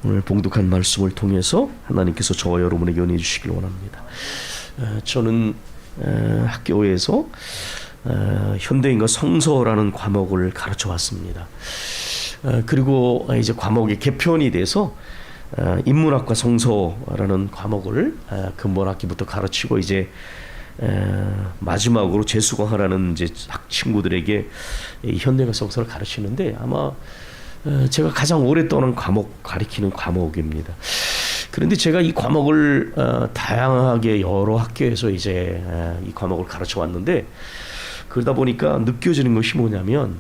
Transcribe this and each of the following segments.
오늘 봉독한 말씀을 통해서 하나님께서 저와 여러분에게 은혜 주시길 원합니다. 저는 학교에서 현대인과 성서라는 과목을 가르쳐 왔습니다. 그리고 이제 과목이 개편이 돼서 인문학과 성서라는 과목을 근본학기부터 가르치고 이제 마지막으로 재수강하라는 이제 친구들에게 현대인과 성서를 가르치는데 아마 제가 가장 오랫동안 가르치는 과목입니다. 그런데 제가 이 과목을 다양하게 여러 학교에서 이제 이 과목을 가르쳐 왔는데 그러다 보니까 느껴지는 것이 뭐냐면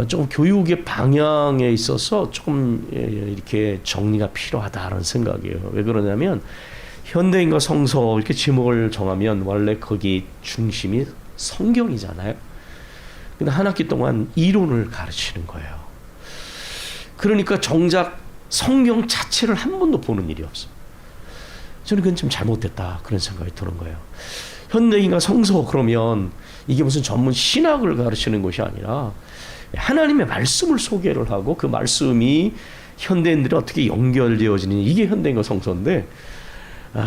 조금 교육의 방향에 있어서 조금 이렇게 정리가 필요하다는 생각이에요. 왜 그러냐면 현대인과 성서 이렇게 제목을 정하면 원래 거기 중심이 성경이잖아요. 근데 한 학기 동안 이론을 가르치는 거예요. 그러니까 정작 성경 자체를 한 번도 보는 일이 없어요. 저는 그건 좀 잘못됐다 그런 생각이 드는 거예요. 현대인과 성서 그러면 이게 무슨 전문 신학을 가르치는 것이 아니라 하나님의 말씀을 소개를 하고 그 말씀이 현대인들이 어떻게 연결되어지는 이게 현대인과 성서인데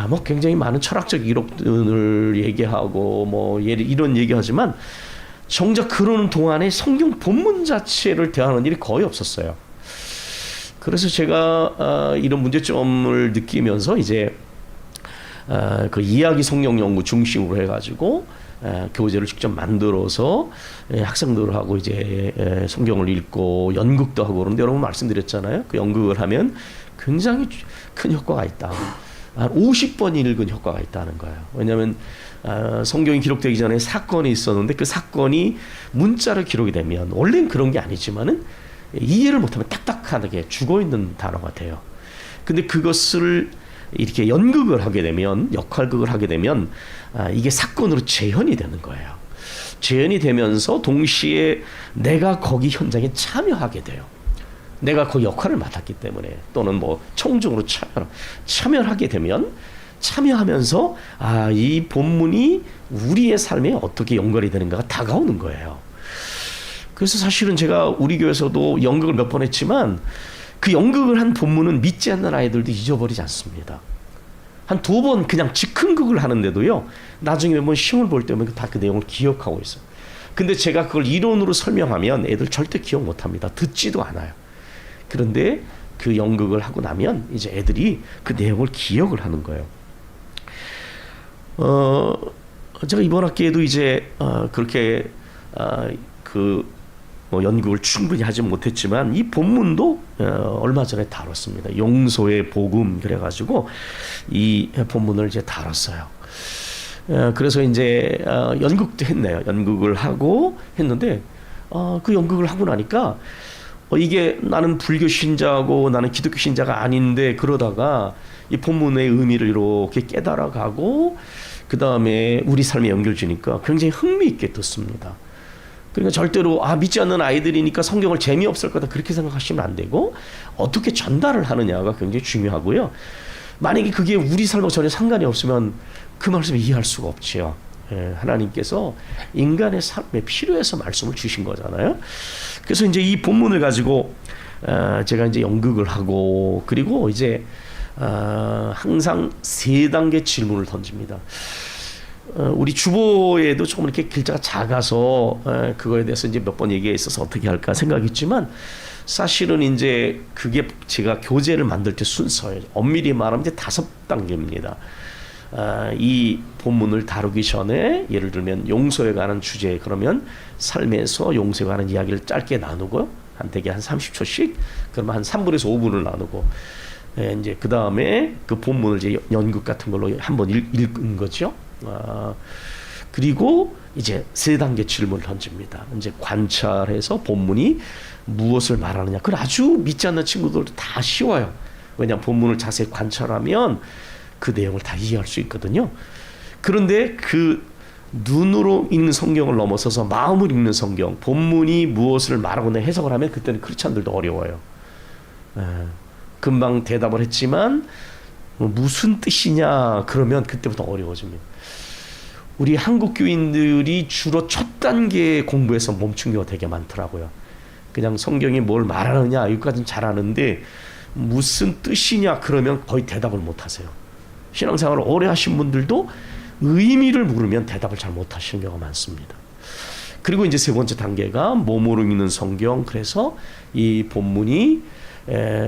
뭐 굉장히 많은 철학적 이론을 얘기하고 뭐 이런 얘기하지만 정작 그러는 동안에 성경 본문 자체를 대하는 일이 거의 없었어요. 그래서 제가 이런 문제점을 느끼면서 이제 그 이야기 성경 연구 중심으로 해가지고 교재를 직접 만들어서 학생들하고 이제 성경을 읽고 연극도 하고 그런데 여러분 말씀드렸잖아요. 그 연극을 하면 굉장히 큰 효과가 있다. 한 50번 읽은 효과가 있다는 거예요. 왜냐하면 성경이 기록되기 전에 사건이 있었는데 그 사건이 문자로 기록이 되면 원래는 그런 게 아니지만은 이해를 못하면 딱딱하게 죽어있는 단어가 돼요. 근데 그것을 이렇게 연극을 하게 되면 역할극을 하게 되면 이게 사건으로 재현이 되는 거예요. 재현이 되면서 동시에 내가 거기 현장에 참여하게 돼요. 내가 그 역할을 맡았기 때문에 또는 뭐 청중으로 참여하게 되면 참여하면서 이 본문이 우리의 삶에 어떻게 연결이 되는가가 다가오는 거예요. 그래서 사실은 제가 우리 교회에서도 연극을 몇 번 했지만 그 연극을 한 본문은 믿지 않는 아이들도 잊어버리지 않습니다. 한 2번 그냥 즉흥극을 하는데도요. 나중에 한번 시험을 볼 때면 다 그 내용을 기억하고 있어요. 근데 제가 그걸 이론으로 설명하면 애들 절대 기억 못합니다. 듣지도 않아요. 그런데 그 연극을 하고 나면 이제 애들이 그 내용을 기억을 하는 거예요. 제가 이번 학기에도 이제 그렇게 뭐 연극을 충분히 하지 못했지만 이 본문도 얼마 전에 다뤘습니다. 용서의 복음 그래가지고 이 본문을 이제 다뤘어요. 그래서 이제 연극도 했네요. 연극을 하고 했는데 그 연극을 하고 나니까 이게 나는 불교 신자고 나는 기독교 신자가 아닌데 그러다가 이 본문의 의미를 이렇게 깨달아가고 그 다음에 우리 삶에 연결되니까 굉장히 흥미있게 듣습니다. 그러니까 절대로 믿지 않는 아이들이니까 성경을 재미없을 거다 그렇게 생각하시면 안 되고 어떻게 전달을 하느냐가 굉장히 중요하고요. 만약에 그게 우리 삶과 전혀 상관이 없으면 그 말씀을 이해할 수가 없지요. 하나님께서 인간의 삶에 필요해서 말씀을 주신 거잖아요. 그래서 이제 이 본문을 가지고 제가 이제 연극을 하고 그리고 이제 항상 3단계 질문을 던집니다. 우리 주보에도 조금 이렇게 글자가 작아서 그거에 대해서 이제 몇 번 얘기했어서 어떻게 할까 생각했지만 사실은 이제 그게 제가 교재를 만들 때 순서예요. 엄밀히 말하면 이제 5단계입니다. 이 본문을 다루기 전에 예를 들면 용서에 관한 주제 그러면 삶에서 용서에 관한 이야기를 짧게 나누고 대개 한 30초씩 그러면 한 3분에서 5분을 나누고 이제 그 다음에 그 본문을 이제 연극 같은 걸로 한번 읽은 거죠. 그리고 이제 3단계 질문을 던집니다. 이제 관찰해서 본문이 무엇을 말하느냐. 그건 아주 믿지 않는 친구들도 다 쉬워요. 왜냐하면 본문을 자세히 관찰하면 그 내용을 다 이해할 수 있거든요. 그런데 그 눈으로 읽는 성경을 넘어서서 마음을 읽는 성경, 본문이 무엇을 말하거나 해석을 하면 그때는 크리스찬들도 어려워요. 금방 대답을 했지만 무슨 뜻이냐 그러면 그때부터 어려워집니다. 우리 한국 교인들이 주로 첫 단계 공부에서 멈춘 경우가 되게 많더라고요. 그냥 성경이 뭘 말하느냐 여기까지는 잘 아는데 무슨 뜻이냐 그러면 거의 대답을 못 하세요. 신앙생활을 오래 하신 분들도 의미를 물으면 대답을 잘 못 하시는 경우가 많습니다. 그리고 이제 세 번째 단계가 몸으로 읽는 성경. 그래서 이 본문이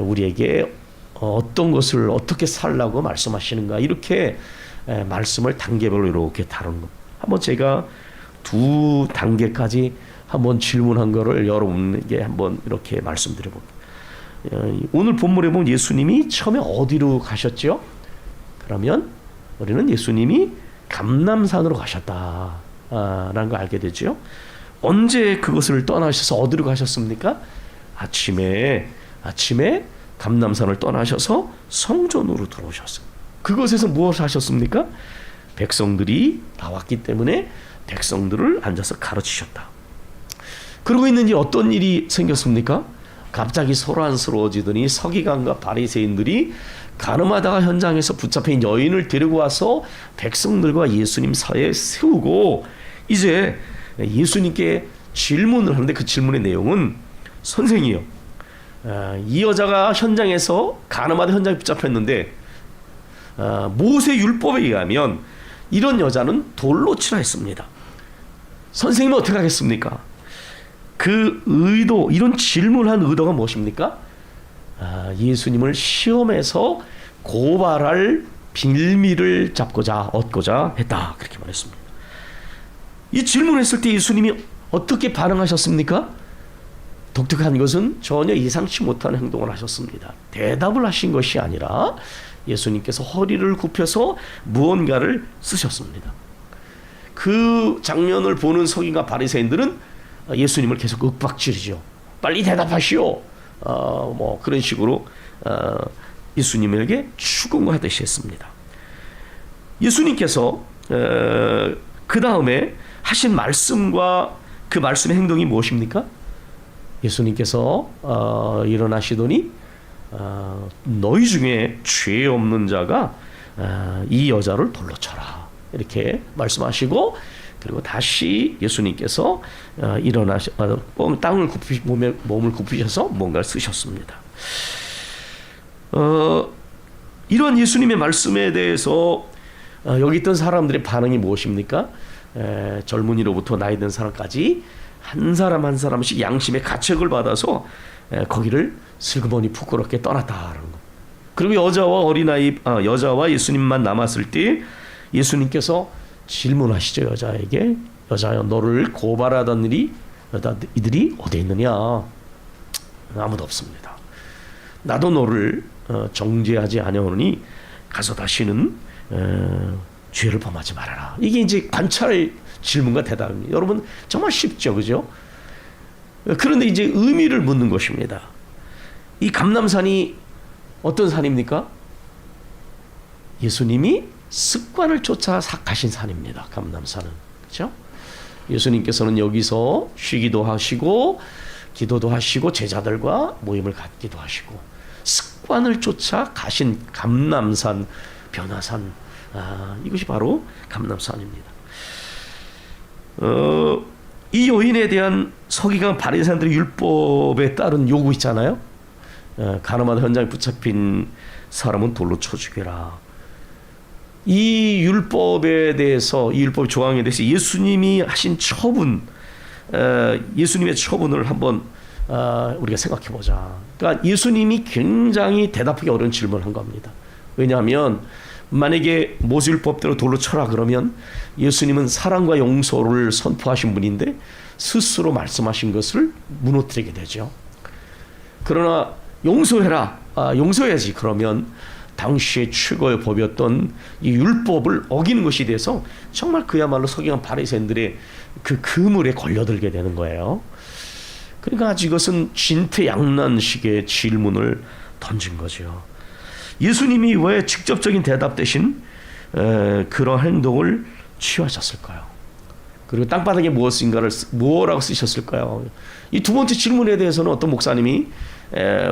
우리에게 어떤 것을 어떻게 살라고 말씀하시는가 이렇게 말씀을 단계별로 이렇게 다루는 것. 한번 제가 두 단계까지 한번 질문한 거를 여러분에게 한번 이렇게 말씀드려 볼게요. 오늘 본문에 보면 예수님이 처음에 어디로 가셨죠? 그러면 우리는 예수님이 감람산으로 가셨다라는 걸 알게 되죠. 언제 그것을 떠나셔서 어디로 가셨습니까? 아침에 감람산을 떠나셔서 성전으로 들어오셨어요. 그곳에서 무엇을 하셨습니까? 백성들이 나왔기 때문에 백성들을 앉아서 가르치셨다. 그러고 있는지 어떤 일이 생겼습니까? 갑자기 소란스러워지더니 서기관과 바리새인들이 가늠하다가 현장에서 붙잡힌 여인을 데리고 와서 백성들과 예수님 사이에 세우고 이제 예수님께 질문을 하는데 그 질문의 내용은 선생이요. 이 여자가 현장에서 가늠하다 현장에 붙잡혔는데 모세 율법에 의하면 이런 여자는 돌로 치라 했습니다. 선생님은 어떻게 하겠습니까? 그 의도, 이런 질문한 의도가 무엇입니까? 예수님을 시험해서 고발할 빌미를 얻고자 했다. 그렇게 말했습니다. 이 질문했을 때 예수님이 어떻게 반응하셨습니까? 독특한 것은 전혀 예상치 못한 행동을 하셨습니다. 대답을 하신 것이 아니라 예수님께서 허리를 굽혀서 무언가를 쓰셨습니다. 그 장면을 보는 서기관과 바리새인들은 예수님을 계속 윽박지르죠. 빨리 대답하시오. 뭐 그런 식으로 예수님에게 추궁하듯이 했습니다. 예수님께서 그 다음에 하신 말씀과 그 말씀의 행동이 무엇입니까? 예수님께서 일어나시더니 너희 중에 죄 없는 자가 이 여자를 돌로 쳐라 이렇게 말씀하시고 그리고 다시 예수님께서 땅을 몸을 굽히셔서 뭔가를 쓰셨습니다. 이런 예수님의 말씀에 대해서 여기 있던 사람들의 반응이 무엇입니까? 젊은이로부터 나이 든 사람까지 한 사람 한 사람씩 양심의 가책을 받아서 거기를 슬그머니 부끄럽게 떠났다라는 것. 그리고 여자와 예수님만 남았을 때 예수님께서 질문하시죠. 여자에게. 여자여, 너를 고발하던 이들이 어디에 있느냐? 아무도 없습니다. 나도 너를 정죄하지 아니하노니 가서 다시는 죄를 범하지 말아라. 이게 이제 관찰 질문과 대답입니다. 여러분 정말 쉽죠, 그죠? 그런데 이제 의미를 묻는 것입니다. 이 감람산이 어떤 산입니까? 예수님이 습관을 쫓아 가신 산입니다. 감람산은. 그렇죠? 예수님께서는 여기서 쉬기도 하시고 기도도 하시고 제자들과 모임을 갖기도 하시고 습관을 쫓아 가신 감람산, 변화산, 이것이 바로 감람산입니다. 이 여인에 대한 서기관 바리새인들의 율법에 따른 요구 있잖아요. 가늠하다 현장에 붙잡힌 사람은 돌로 쳐 죽여라. 이 율법에 대해서, 이 율법 조항에 대해서 예수님이 하신 처분, 예수님의 처분을 한번 우리가 생각해 보자. 그러니까 예수님이 굉장히 대답하기 어려운 질문을 한 겁니다. 왜냐하면 만약에 모세율법대로 돌로 쳐라 그러면 예수님은 사랑과 용서를 선포하신 분인데 스스로 말씀하신 것을 무너뜨리게 되죠. 그러나 용서해라, 용서해야지 그러면 당시의 최고의 법이었던 이 율법을 어기는 것이 돼서 정말 그야말로 서기관 바리새인들의 그 그물에 걸려들게 되는 거예요. 그러니까 이것은 진퇴양난식의 질문을 던진 거죠. 예수님이 왜 직접적인 대답 대신 그런 행동을 취하셨을까요? 그리고 땅바닥에 뭐라고 쓰셨을까요? 이 두 번째 질문에 대해서는 어떤 목사님이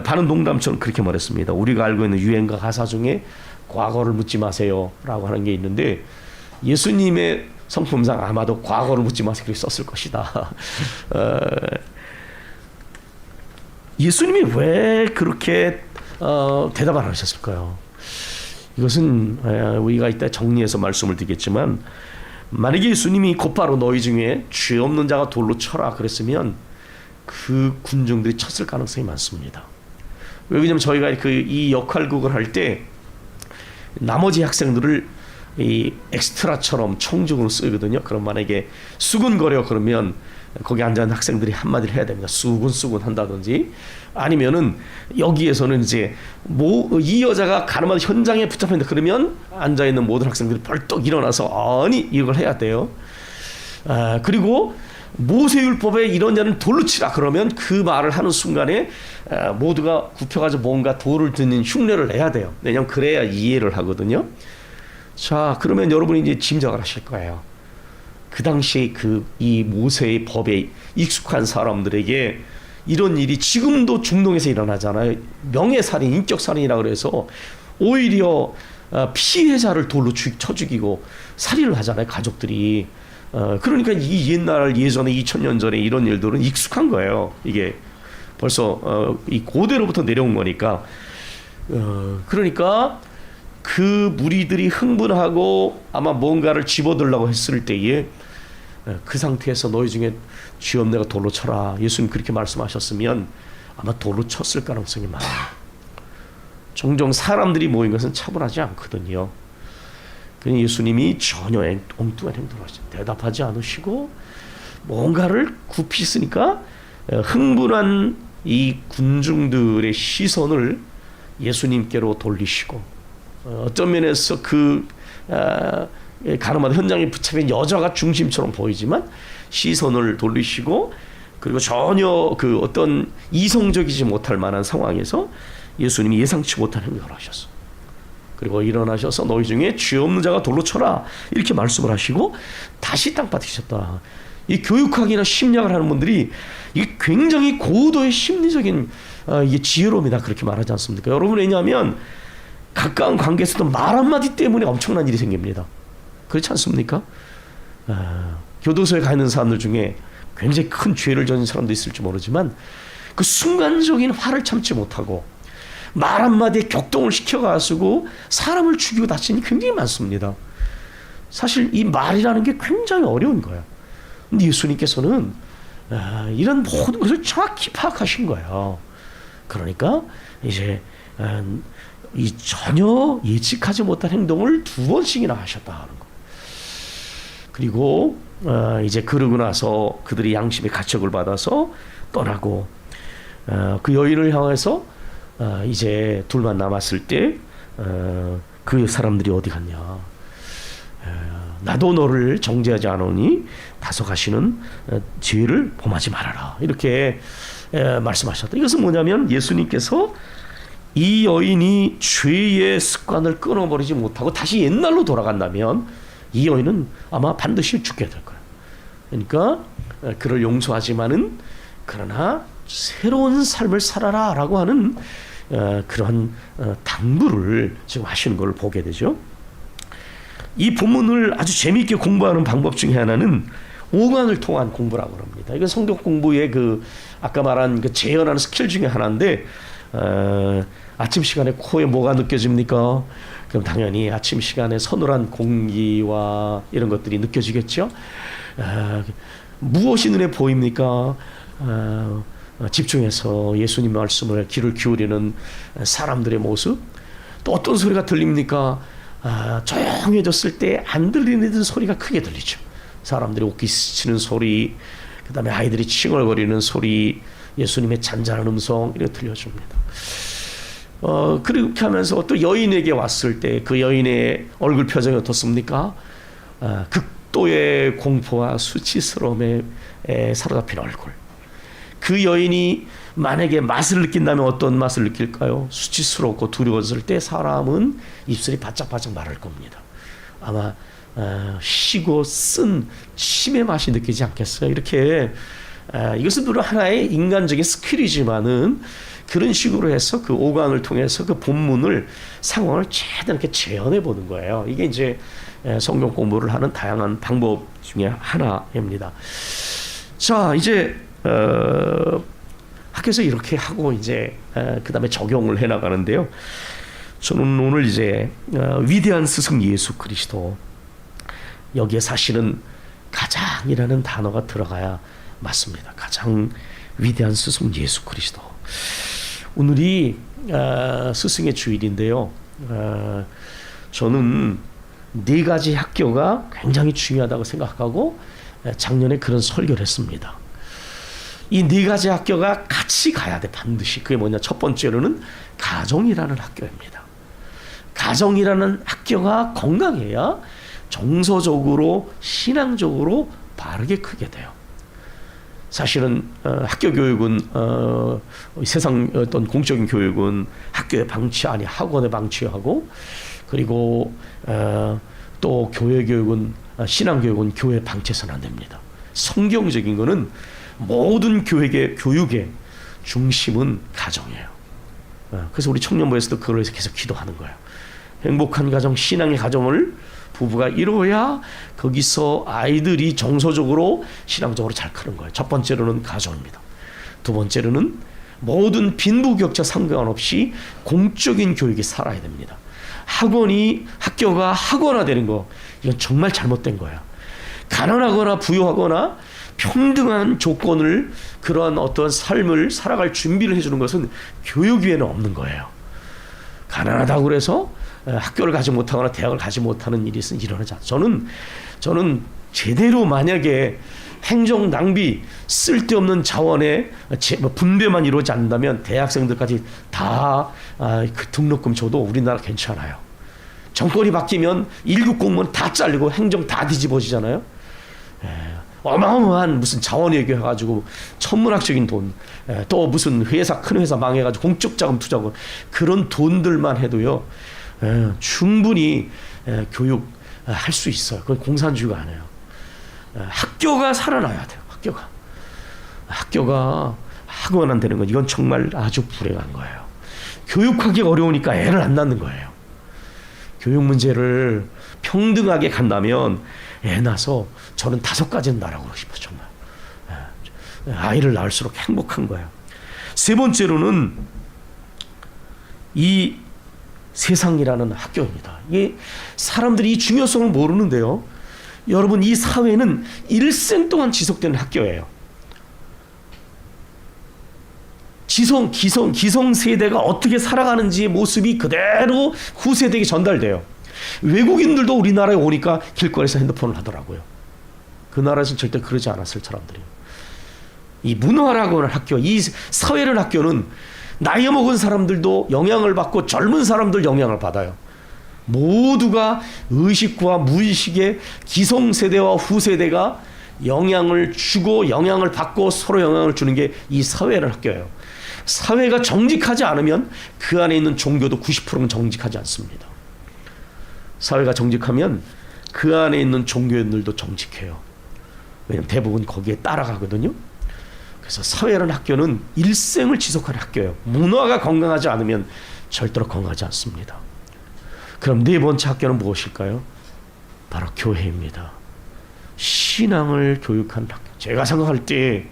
반은 농담처럼 그렇게 말했습니다. 우리가 알고 있는 유행가 가사 중에 과거를 묻지 마세요 라고 하는 게 있는데 예수님의 성품상 아마도 과거를 묻지 마세요 그렇게 썼을 것이다. 예수님이 왜 그렇게 대답 안 하셨을까요? 이것은 우리가 이따 정리해서 말씀을 드리겠지만, 만약에 예수님이 곧바로 너희 중에 죄 없는 자가 돌로 쳐라 그랬으면 그 군중들이 쳤을 가능성이 많습니다. 왜냐하면 저희가 이 역할극을 할 때 나머지 학생들을 이 엑스트라처럼 청중으로 쓰거든요. 그럼 만약에 수군거려 그러면 거기 앉아있는 학생들이 한마디를 해야 됩니다. 수군 한다든지, 아니면은 여기에서는 이제 이 여자가 가늠하다 현장에 붙잡혔는데 그러면 앉아있는 모든 학생들이 벌떡 일어나서 아니 이걸 해야 돼요. 그리고 모세율법에 이런 자는 돌로 치라 그러면 그 말을 하는 순간에 모두가 굽혀가지고 뭔가 돌을 드는 흉내를 내야 돼요. 왜냐하면 그래야 이해를 하거든요. 자, 그러면 여러분이 이제 짐작을 하실 거예요. 그 당시에 이 모세의 법에 익숙한 사람들에게 이런 일이 지금도 중동에서 일어나잖아요. 명예살인, 인격살인이라 그래서 오히려 피해자를 돌로 쳐 죽이고 살인을 하잖아요, 가족들이. 그러니까 이 예전에 2000년 전에 이런 일들은 익숙한 거예요. 이게 벌써 이 고대로부터 내려온 거니까. 그러니까 그 무리들이 흥분하고 아마 뭔가를 집어들라고 했을 때에 그 상태에서 너희 중에 죄 없는 자가 돌로 쳐라, 예수님 그렇게 말씀하셨으면 아마 돌로 쳤을 가능성이 많아요. 종종 사람들이 모인 것은 차분하지 않거든요. 그러니 예수님이 전혀 엉뚱한 행동을 하시죠. 대답하지 않으시고 뭔가를 굽히시니까 흥분한 이 군중들의 시선을 예수님께로 돌리시고, 어떤 면에서 가늠하다 현장에 붙잡힌 여자가 중심처럼 보이지만 시선을 돌리시고, 그리고 전혀 어떤 이성적이지 못할 만한 상황에서 예수님이 예상치 못한 행동을 하셨어. 그리고 일어나셔서 너희 중에 죄 없는 자가 돌로 쳐라 이렇게 말씀을 하시고 다시 땅바닥에 셨다. 이 교육학이나 심리학을 하는 분들이 이게 굉장히 고도의 심리적인 이게 지혜로움이다 그렇게 말하지 않습니까? 여러분, 왜냐하면 가까운 관계에서도 말 한마디 때문에 엄청난 일이 생깁니다. 그렇지 않습니까? 교도소에 가 있는 사람들 중에 굉장히 큰 죄를 저진 사람도 있을지 모르지만 그 순간적인 화를 참지 못하고 말 한마디에 격동을 시켜가지고 사람을 죽이고 다치는 게 굉장히 많습니다. 사실 이 말이라는 게 굉장히 어려운 거예요. 근데 예수님께서는 이런 모든 것을 정확히 파악하신 거예요. 그러니까 이제 이 전혀 예측하지 못한 행동을 2번씩이나 하셨다는 거. 그리고 이제 그러고 나서 그들이 양심의 가책을 받아서 떠나고, 그 여인을 향해서 이제 둘만 남았을 때 그 사람들이 어디 갔냐, 나도 너를 정죄하지 않으니 다소 가시는 죄를 범하지 말아라 이렇게 말씀하셨다. 이것은 뭐냐면 예수님께서 이 여인이 죄의 습관을 끊어버리지 못하고 다시 옛날로 돌아간다면 이 여인은 아마 반드시 죽게 될 거예요. 그러니까 그를 용서하지만은 그러나 새로운 삶을 살아라 라고 하는 그러한 당부를 지금 하시는 걸 보게 되죠. 이 본문을 아주 재미있게 공부하는 방법 중에 하나는 오감을 통한 공부라고 합니다. 이건 성경 공부의 아까 말한 재현하는 스킬 중에 하나인데, 아침 시간에 코에 뭐가 느껴집니까? 그럼 당연히 아침 시간에 서늘한 공기와 이런 것들이 느껴지겠죠. 무엇이 눈에 보입니까? 집중해서 예수님 말씀을 귀를 기울이는 사람들의 모습. 또 어떤 소리가 들립니까? 조용해졌을 때 안 들리는 소리가 크게 들리죠. 사람들이 옷깃 스치는 소리, 그 다음에 아이들이 칭얼거리는 소리, 예수님의 잔잔한 음성 이렇게 들려줍니다. 그렇게 하면서 또 여인에게 왔을 때 그 여인의 얼굴 표정이 어떻습니까? 극도의 공포와 수치스러움에 사로잡힌 얼굴. 그 여인이 만약에 맛을 느낀다면 어떤 맛을 느낄까요? 수치스럽고 두려웠을 때 사람은 입술이 바짝바짝 마를 겁니다. 아마 시고 쓴 침의 맛이 느끼지 않겠어요? 이렇게 이것은 물론 하나의 인간적인 스킬이지만은 그런 식으로 해서 그 오감을 통해서 그 본문을 상황을 최대한 이렇게 재현해 보는 거예요. 이게 이제 성경 공부를 하는 다양한 방법 중에 하나입니다. 자, 이제 학교에서 이렇게 하고 이제 그 다음에 적용을 해 나가는데요. 저는 오늘 이제 위대한 스승 예수 그리스도, 여기에 사실은 가장이라는 단어가 들어가야 맞습니다. 가장 위대한 스승 예수 그리스도. 오늘이 스승의 주일인데요. 저는 네 가지 학교가 굉장히 중요하다고 생각하고 작년에 그런 설교를 했습니다. 이 네 가지 학교가 같이 가야 돼, 반드시. 그게 뭐냐? 첫 번째로는 가정이라는 학교입니다. 가정이라는 학교가 건강해야 정서적으로, 신앙적으로 바르게 크게 돼요. 사실은 학교 교육은 세상 어떤 공적인 교육은 학교의 방치 아니 학원의 방치하고, 그리고 또 교회 교육은 신앙 교육은 교회 방치해서는 안 됩니다. 성경적인 거는 모든 교육의 중심은 가정이에요. 그래서 우리 청년부에서도 그걸 위해서 계속 기도하는 거예요. 행복한 가정, 신앙의 가정을 부부가 이루어야 거기서 아이들이 정서적으로, 신앙적으로 잘 크는 거예요. 첫 번째로는 가정입니다. 두 번째로는 모든 빈부격차 상관없이 공적인 교육이 살아야 됩니다. 학교가 학원화되는 거, 이건 정말 잘못된 거야. 가난하거나 부유하거나 평등한 조건을, 그러한 어떤 삶을 살아갈 준비를 해주는 것은 교육 위에는 없는 거예요. 가난하다고 그래서 학교를 가지 못하거나 대학을 가지 못하는 일이 일어나지 않습니다. 저는 제대로 만약에 행정 낭비, 쓸데없는 자원의 분배만 이루어지지 않는다면 대학생들까지 다 그 등록금 줘도 우리나라 괜찮아요. 정권이 바뀌면 1급 공무원 다 잘리고 행정 다 뒤집어지잖아요. 어마어마한 무슨 자원 얘기해가지고 천문학적인 돈, 또 무슨 큰 회사 망해가지고 공적 자금 투자하고, 그런 돈들만 해도요 충분히 교육할 수 있어요. 그건 공산주의가 아니에요. 학교가 살아나야 돼요. 학교가 학원 되는 건, 이건 정말 아주 불행한 거예요. 교육하기 어려우니까 애를 안 낳는 거예요. 교육 문제를 평등하게 간다면 애 낳아서 저는 5가지는 낳으라고 싶어요. 정말 아이를 낳을수록 행복한 거예요. 세 번째로는 이 세상이라는 학교입니다. 이게 사람들이 이 중요성을 모르는데요. 여러분, 이 사회는 일생 동안 지속되는 학교예요. 기성세대가 어떻게 살아가는지의 모습이 그대로 후세대에게 전달돼요. 외국인들도 우리나라에 오니까 길거리에서 핸드폰을 하더라고요. 그 나라에서는 절대 그러지 않았을 사람들이에요. 이 문화라고 하는 학교, 이 사회라는 학교는 나이 먹은 사람들도 영향을 받고 젊은 사람들 영향을 받아요. 모두가 의식과 무의식의 기성세대와 후세대가 영향을 주고 영향을 받고 서로 영향을 주는 게 이 사회라는 학교예요. 사회가 정직하지 않으면 그 안에 있는 종교도 90%는 정직하지 않습니다. 사회가 정직하면 그 안에 있는 종교인들도 정직해요. 왜냐하면 대부분 거기에 따라가거든요. 그래서 사회라는 학교는 일생을 지속하는 학교예요. 문화가 건강하지 않으면 절대로 건강하지 않습니다. 그럼 네 번째 학교는 무엇일까요? 바로 교회입니다. 신앙을 교육하는 학교. 제가 생각할 때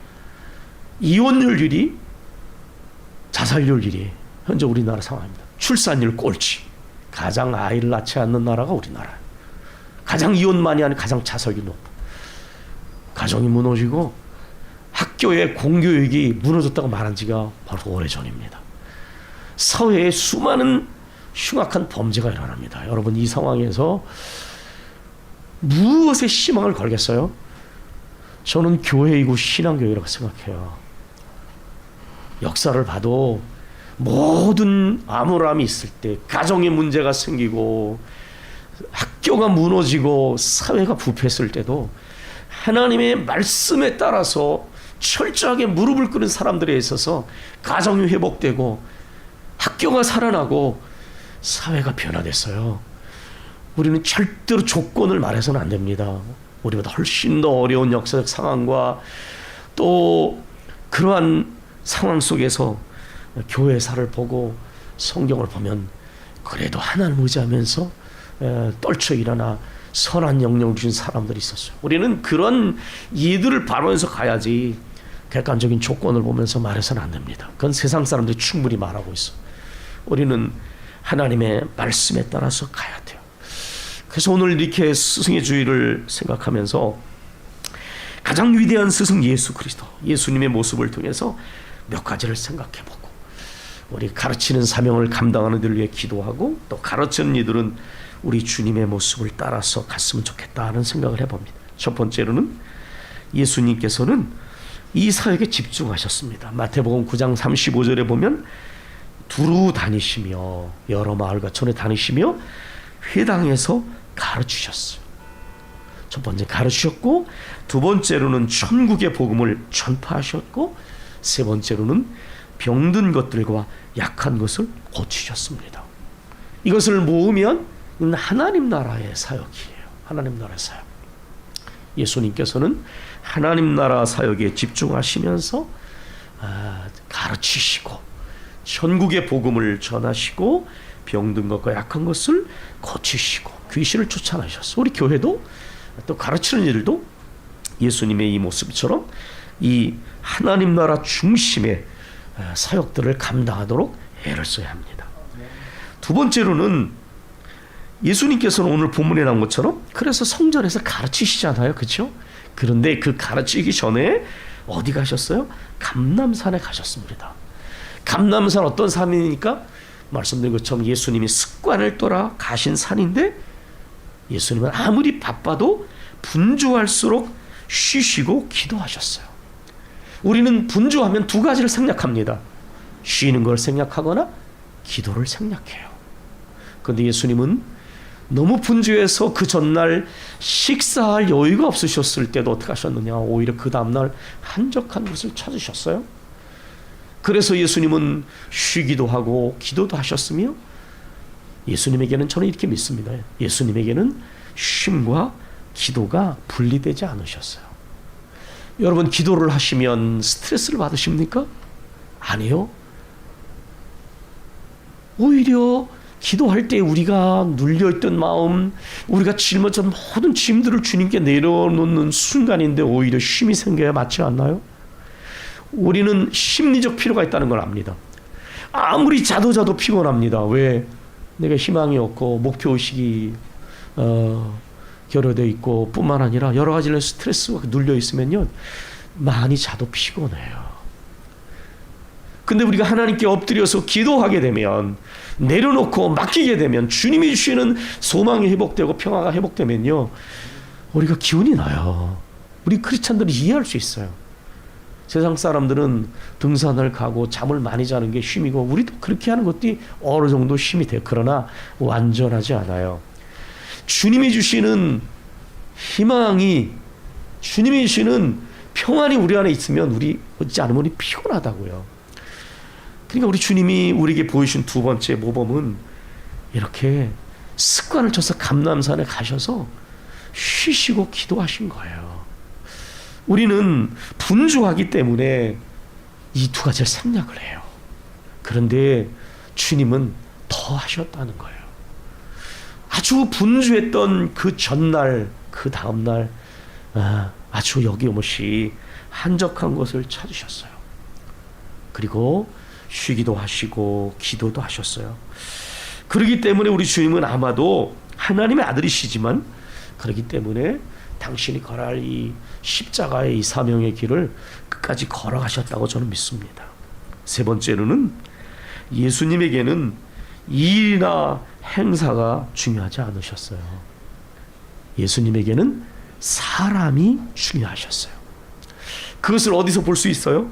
이혼율 1위, 자살률 1위, 현재 우리나라 상황입니다. 출산율 꼴찌. 가장 아이를 낳지 않는 나라가 우리나라예요. 가장 이혼 많이 하는, 가장 자살률 높고, 가정이 무너지고 학교의 공교육이 무너졌다고 말한 지가 바로 오래전입니다. 사회에 수많은 흉악한 범죄가 일어납니다. 여러분, 이 상황에서 무엇에 희망을 걸겠어요? 저는 교회이고 신앙교회라고 생각해요. 역사를 봐도 모든 암울함이 있을 때, 가정에 문제가 생기고 학교가 무너지고 사회가 부패했을 때도 하나님의 말씀에 따라서 철저하게 무릎을 꿇은 사람들에 있어서 가정이 회복되고 학교가 살아나고 사회가 변화됐어요. 우리는 절대로 조건을 말해서는 안 됩니다. 우리보다 훨씬 더 어려운 역사적 상황과 또 그러한 상황 속에서 교회사를 보고 성경을 보면 그래도 하나님을 의지하면서 떨쳐 일어나 선한 영령을 주신 사람들이 있었어요. 우리는 그런 이들을 바라면서 가야지, 객관적인 조건을 보면서 말해서는 안 됩니다. 그건 세상 사람들이 충분히 말하고 있어. 우리는 하나님의 말씀에 따라서 가야 돼요. 그래서 오늘 이렇게 스승의 주의를 생각하면서 가장 위대한 스승 예수 그리스도, 예수님의 모습을 통해서 몇 가지를 생각해보고, 우리 가르치는 사명을 감당하는 이들을 위해 기도하고, 또 가르치는 이들은 우리 주님의 모습을 따라서 갔으면 좋겠다 하는 생각을 해봅니다. 첫 번째로는 예수님께서는 이 사역에 집중하셨습니다. 마태복음 9장 35절에 보면 두루 다니시며 여러 마을과 촌에 다니시며 회당에서 가르치셨어요. 첫 번째 가르치셨고, 두 번째로는 천국의 복음을 전파하셨고, 세 번째로는 병든 것들과 약한 것을 고치셨습니다. 이것을 모으면 하나님 나라의 사역이에요. 하나님 나라의 사역. 예수님께서는 하나님 나라 사역에 집중하시면서 가르치시고 천국의 복음을 전하시고 병든 것과 약한 것을 고치시고 귀신을 쫓아내셨어요. 우리 교회도 또 가르치는 일도 예수님의 이 모습처럼 이 하나님 나라 중심의 사역들을 감당하도록 애를 써야 합니다. 두 번째로는 예수님께서는 오늘 본문에 나온 것처럼 그래서 성전에서 가르치시잖아요. 그렇죠? 그런데 그 가르치기 전에 어디 가셨어요? 감람산에 가셨습니다. 감람산 어떤 산이니까 말씀드린 것처럼 예수님이 습관을 따라 가신 산인데, 예수님은 아무리 바빠도 분주할수록 쉬시고 기도하셨어요. 우리는 분주하면 두 가지를 생략합니다. 쉬는 걸 생략하거나 기도를 생략해요. 그런데 예수님은 너무 분주해서 그 전날 식사할 여유가 없으셨을 때도 어떻게 하셨느냐, 오히려 그 다음날 한적한 곳을 찾으셨어요. 그래서 예수님은 쉬기도 하고 기도도 하셨으며, 예수님에게는 저는 이렇게 믿습니다. 예수님에게는 쉼과 기도가 분리되지 않으셨어요. 여러분, 기도를 하시면 스트레스를 받으십니까? 아니요. 오히려 기도할 때 우리가 눌려있던 마음, 우리가 짊어진 모든 짐들을 주님께 내려놓는 순간인데 오히려 쉼이 생겨야 맞지 않나요? 우리는 심리적 필요가 있다는 걸 압니다. 아무리 자도 피곤합니다. 왜? 내가 희망이 없고 목표의식이 결여되어 있고 뿐만 아니라 여러 가지 스트레스가 눌려 있으면요, 많이 자도 피곤해요. 근데 우리가 하나님께 엎드려서 기도하게 되면, 내려놓고 맡기게 되면, 주님이 주시는 소망이 회복되고 평화가 회복되면요, 우리가 기운이 나요. 우리 크리스찬들이 이해할 수 있어요. 세상 사람들은 등산을 가고 잠을 많이 자는 게 쉼이고, 우리도 그렇게 하는 것도 어느 정도 쉼이 돼요. 그러나 완전하지 않아요. 주님이 주시는 희망이, 주님이 주시는 평안이 우리 안에 있으면 우리 어찌 않으면 피곤하다고요. 그러니까 우리 주님이 우리에게 보여주신 두 번째 모범은 이렇게 습관을 쳐서 감람산에 가셔서 쉬시고 기도하신 거예요. 우리는 분주하기 때문에 이 두 가지를 생략을 해요. 그런데 주님은 더 하셨다는 거예요. 아주 분주했던 그 전날, 그 다음날 아주 여김없이 한적한 곳을 찾으셨어요. 그리고 쉬기도 하시고 기도도 하셨어요. 그렇기 때문에 우리 주님은 아마도 하나님의 아들이시지만, 그렇기 때문에 당신이 걸어갈 이 십자가의 이 사명의 길을 끝까지 걸어가셨다고 저는 믿습니다. 세 번째로는 예수님에게는 일이나 행사가 중요하지 않으셨어요. 예수님에게는 사람이 중요하셨어요. 그것을 어디서 볼 수 있어요?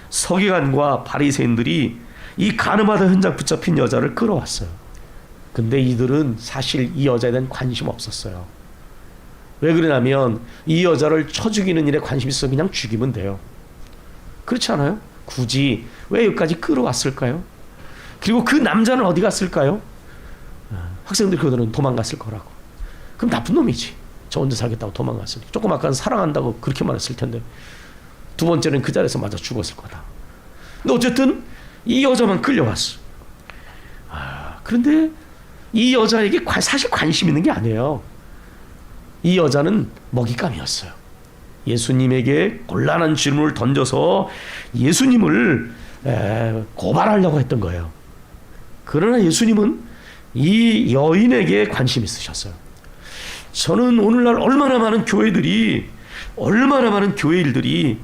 서기관과 바리새인들이 이 가늠하다 현장 붙잡힌 여자를 끌어왔어요. 근데 이들은 사실 이 여자에 대한 관심 없었어요. 왜 그러냐면 이 여자를 쳐 죽이는 일에 관심이 있어 그냥 죽이면 돼요. 그렇지 않아요? 굳이 왜 여기까지 끌어왔을까요? 그리고 그 남자는 어디 갔을까요? 학생들 그들은 도망갔을 거라고. 그럼 나쁜 놈이지. 저 혼자 살겠다고 도망갔으니. 조금 아까는 사랑한다고 그렇게 말했을 텐데, 두 번째는 그 자리에서 맞아 죽었을 거다. 근데 어쨌든 이 여자만 끌려왔어. 그런데 이 여자에게 사실 관심 있는 게 아니에요. 이 여자는 먹잇감이었어요. 예수님에게 곤란한 질문을 던져서 예수님을 고발하려고 했던 거예요. 그러나 예수님은 이 여인에게 관심이 있으셨어요. 저는 오늘날 얼마나 많은 교회 일들이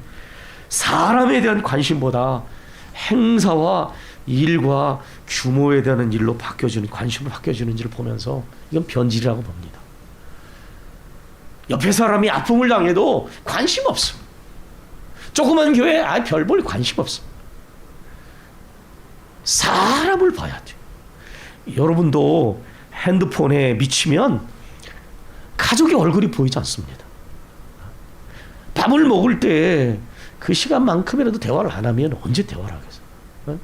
사람에 대한 관심보다 행사와 일과 규모에 대한 일로 관심을 바뀌어지는지를 보면서 이건 변질이라고 봅니다. 옆에 사람이 아픔을 당해도 관심 없어. 조그만 교회 별 볼 관심 없어. 사람을 봐야 돼. 여러분도 핸드폰에 미치면 가족의 얼굴이 보이지 않습니다. 밥을 먹을 때 그 시간만큼이라도 대화를 안 하면 언제 대화를 하겠어요?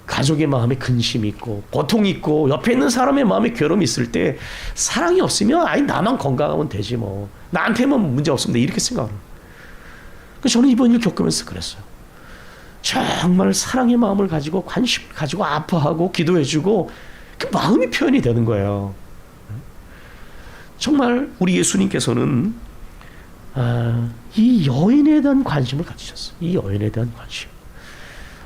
가족의 마음에 근심이 있고 고통이 있고 옆에 있는 사람의 마음에 괴로움이 있을 때 사랑이 없으면 나만 건강하면 되지 뭐. 나한테만 문제 없으면 이렇게 생각하는. 저는 이번 일 겪으면서 그랬어요. 정말 사랑의 마음을 가지고 관심을 가지고 아파하고 기도해주고 그 마음이 표현이 되는 거예요. 정말 우리 예수님께서는 이 여인에 대한 관심을 가지셨어요. 이 여인에 대한 관심.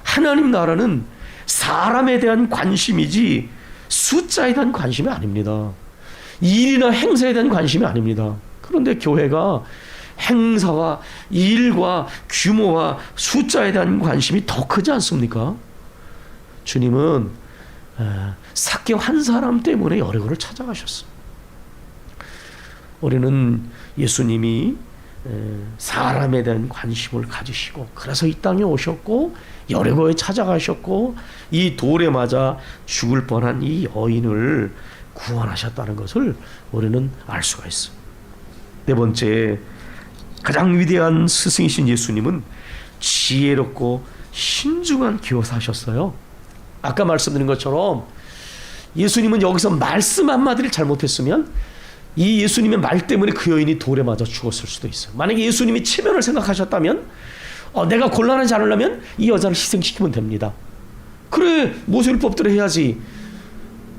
하나님 나라는 사람에 대한 관심이지 숫자에 대한 관심이 아닙니다. 일이나 행사에 대한 관심이 아닙니다. 그런데 교회가 행사와 일과 규모와 숫자에 대한 관심이 더 크지 않습니까? 주님은 삭개오 한 사람 때문에 여리고를 찾아가셨어요. 우리는 예수님이 사람에 대한 관심을 가지시고 그래서 이 땅에 오셨고 여리고에 찾아가셨고 이 돌에 맞아 죽을 뻔한 이 여인을 구원하셨다는 것을 우리는 알 수가 있어요. 네 번째, 가장 위대한 스승이신 예수님은 지혜롭고 신중한 교사셨어요. 아까 말씀드린 것처럼 예수님은 여기서 말씀 한마디를 잘못했으면 이 예수님의 말 때문에 그 여인이 돌에 맞아 죽었을 수도 있어요. 만약에 예수님이 체면을 생각하셨다면 내가 곤란하지 않으려면 이 여자를 희생시키면 됩니다. 그래, 모세율법대로 해야지.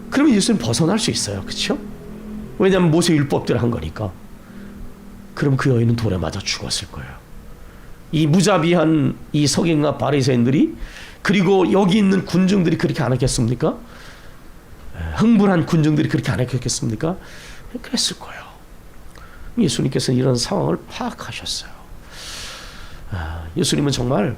그러면 예수님 벗어날 수 있어요. 그렇죠? 왜냐하면 모세율법대로 한 거니까. 그럼 그 여인은 돌에 맞아 죽었을 거예요. 이 무자비한 이 서기관과 바리새인들이 그리고 여기 있는 군중들이 그렇게 안 했겠습니까? 흥분한 군중들이 그렇게 안 했겠습니까? 그랬을 거예요. 예수님께서는 이런 상황을 파악하셨어요. 예수님은 정말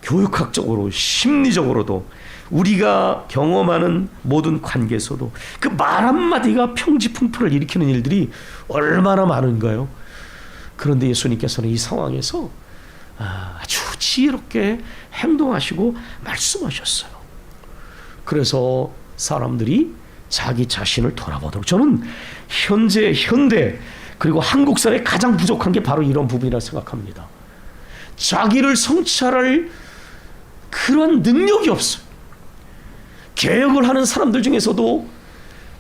교육학적으로 심리적으로도 우리가 경험하는 모든 관계에서도 그 말 한마디가 평지풍파를 일으키는 일들이 얼마나 많은가요? 그런데 예수님께서는 이 상황에서 아주 지혜롭게 행동하시고 말씀하셨어요. 그래서 사람들이 자기 자신을 돌아보도록, 저는 현대 그리고 한국 사회에 가장 부족한 게 바로 이런 부분이라고 생각합니다. 자기를 성찰할 그런 능력이 없어요. 개혁을 하는 사람들 중에서도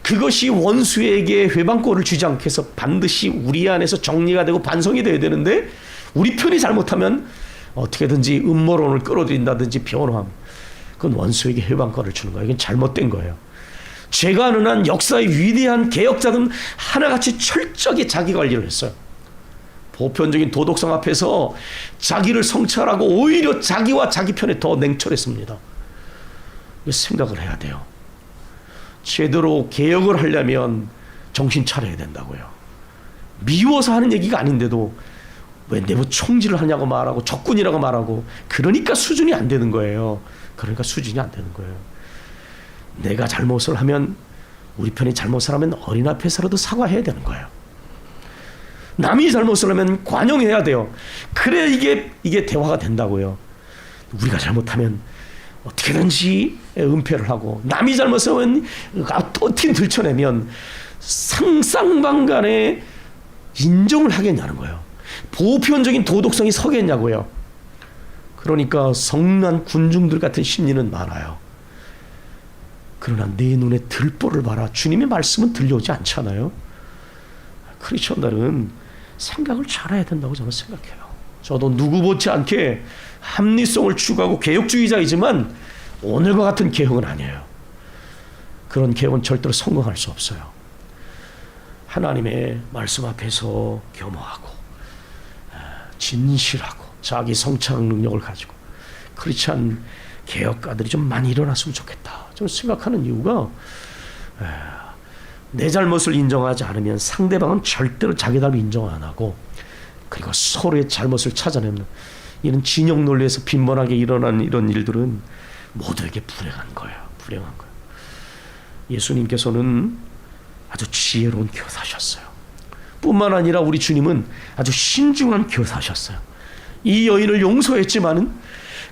그것이 원수에게 회방골을 주지 않게 해서 반드시 우리 안에서 정리가 되고 반성이 돼야 되는데 우리 편이 잘못하면 어떻게든지 음모론을 끌어들인다든지 변호함, 그건 원수에게 회방골을 주는 거예요. 이건 잘못된 거예요. 제가 아는 한 역사의 위대한 개혁자들은 하나같이 철저하게 자기 관리를 했어요. 보편적인 도덕성 앞에서 자기를 성찰하고 오히려 자기와 자기 편에 더 냉철했습니다. 생각을 해야 돼요. 제대로 개혁을 하려면 정신 차려야 된다고요. 미워서 하는 얘기가 아닌데도 왜 내부 총질을 하냐고 말하고 적군이라고 말하고, 그러니까 수준이 안 되는 거예요. 그러니까 수준이 안 되는 거예요. 내가 잘못을 하면, 우리 편이 잘못을 하면 어린 앞에서라도 사과해야 되는 거예요. 남이 잘못을 하면 관용해야 돼요. 그래 이게 대화가 된다고요. 우리가 잘못하면 어떻게든지 은폐를 하고, 남이 잘못을 하면 어떻게 들춰내면 상쌍방간에 인정을 하겠냐는 거예요. 보편적인 도덕성이 서겠냐고요. 그러니까 성난 군중들 같은 심리는 많아요. 그러나 내 눈에 들보를 봐라. 주님의 말씀은 들려오지 않잖아요. 크리스천들은 생각을 잘해야 된다고 저는 생각해요. 저도 누구 못지않게 합리성을 추구하고 개혁주의자이지만 오늘과 같은 개혁은 아니에요. 그런 개혁은 절대로 성공할 수 없어요. 하나님의 말씀 앞에서 겸허하고 진실하고 자기 성찰 능력을 가지고 크리스찬 개혁가들이 좀 많이 일어났으면 좋겠다. 좀 생각하는 이유가 내 잘못을 인정하지 않으면 상대방은 절대로 자기 잘못 인정 안 하고, 그리고 서로의 잘못을 찾아내는 이런 진영 논리에서 빈번하게 일어난 이런 일들은 모두에게 불행한 거예요. 불행한 거예요. 예수님께서는 아주 지혜로운 교사셨어요. 뿐만 아니라 우리 주님은 아주 신중한 교사셨어요. 이 여인을 용서했지만은,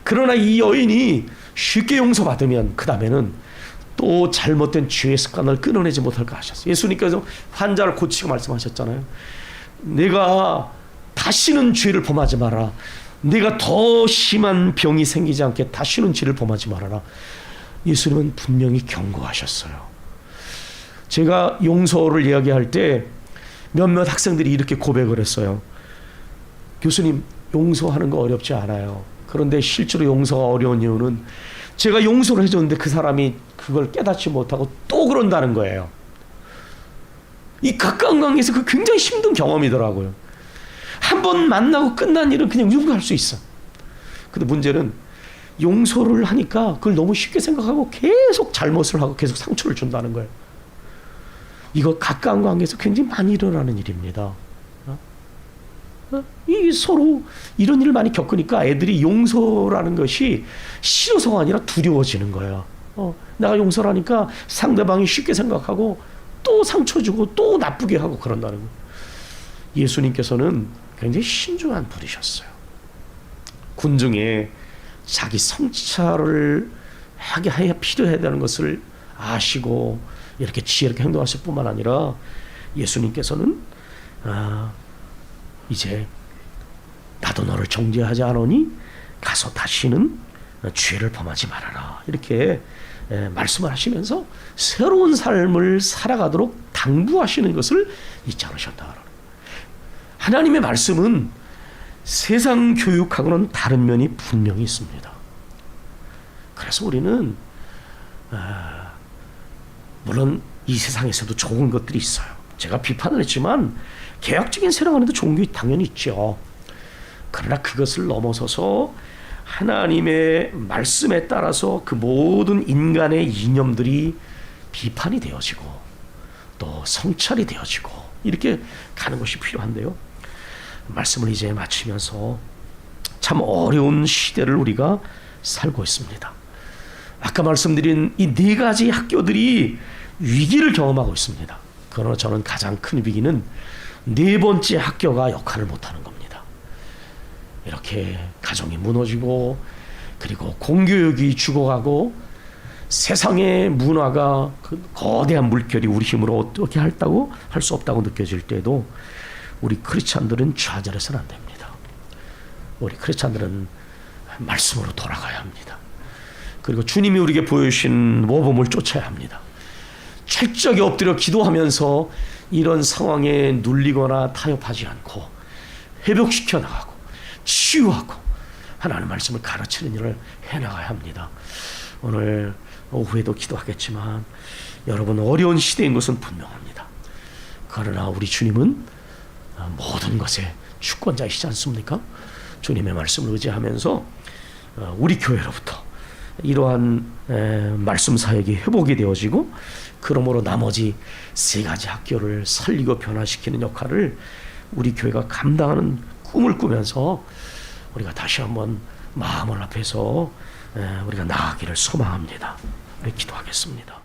그러나 이 여인이 쉽게 용서받으면 그 다음에는 또 잘못된 죄의 습관을 끊어내지 못할까 하셨어요. 예수님께서 환자를 고치고 말씀하셨잖아요. 내가 다시는 죄를 범하지 마라. 내가 더 심한 병이 생기지 않게 다시는 죄를 범하지 말아라. 예수님은 분명히 경고하셨어요. 제가 용서를 이야기할 때 몇몇 학생들이 이렇게 고백을 했어요. 교수님, 용서하는 거 어렵지 않아요. 그런데 실제로 용서가 어려운 이유는 제가 용서를 해줬는데 그 사람이 그걸 깨닫지 못하고 또 그런다는 거예요. 이 가까운 관계에서 그 굉장히 힘든 경험이더라고요. 한 번 만나고 끝난 일은 그냥 용서할 수 있어. 근데 문제는 용서를 하니까 그걸 너무 쉽게 생각하고 계속 잘못을 하고 계속 상처를 준다는 거예요. 이거 가까운 관계에서 굉장히 많이 일어나는 일입니다. 이 서로 이런 일을 많이 겪으니까 애들이 용서라는 것이 싫어서가 아니라 두려워지는 거야. 내가 용서를 하니까 상대방이 쉽게 생각하고 또 상처 주고 또 나쁘게 하고 그런다는 거예요. 예수님께서는 굉장히 신중한 분이셨어요. 군중에 자기 성찰을 하게 해야 필요해야 되는 것을 아시고 이렇게 지혜롭게 행동하실 뿐만 아니라 예수님께서는 이제 나도 너를 정죄하지 않으니 가서 다시는 죄를 범하지 말아라, 이렇게 말씀을 하시면서 새로운 삶을 살아가도록 당부하시는 것을 잊지 않으셨다. 하나님의 말씀은 세상 교육하고는 다른 면이 분명히 있습니다. 그래서 우리는 물론 이 세상에서도 좋은 것들이 있어요. 제가 비판을 했지만 개혁적인 세상 안에도 좋은 게 당연히 있죠. 그러나 그것을 넘어서서 하나님의 말씀에 따라서 그 모든 인간의 이념들이 비판이 되어지고 또 성찰이 되어지고 이렇게 가는 것이 필요한데요. 말씀을 이제 마치면서 참 어려운 시대를 우리가 살고 있습니다. 아까 말씀드린 이 네 가지 학교들이 위기를 경험하고 있습니다. 그러나 저는 가장 큰 위기는 네 번째 학교가 역할을 못하는 겁니다. 이렇게 가정이 무너지고 그리고 공교육이 죽어가고 세상의 문화가 그 거대한 물결이 우리 힘으로 어떻게 할 수 없다고 느껴질 때도 우리 크리스찬들은 좌절해서는 안 됩니다. 우리 크리스찬들은 말씀으로 돌아가야 합니다. 그리고 주님이 우리에게 보여주신 모범을 쫓아야 합니다. 철저하게 엎드려 기도하면서 이런 상황에 눌리거나 타협하지 않고 회복시켜 나가고 치유하고 하나님의 말씀을 가르치는 일을 해나가야 합니다. 오늘 오후에도 기도하겠지만 여러분 어려운 시대인 것은 분명합니다. 그러나 우리 주님은 모든 것의 주권자이시지 않습니까? 주님의 말씀을 의지하면서 우리 교회로부터 이러한 말씀 사역이 회복이 되어지고 그러므로 나머지 세 가지 학교를 살리고 변화시키는 역할을 우리 교회가 감당하는 꿈을 꾸면서 우리가 다시 한번 마음을 합해서 우리가 나아가기를 소망합니다. 우리 기도하겠습니다.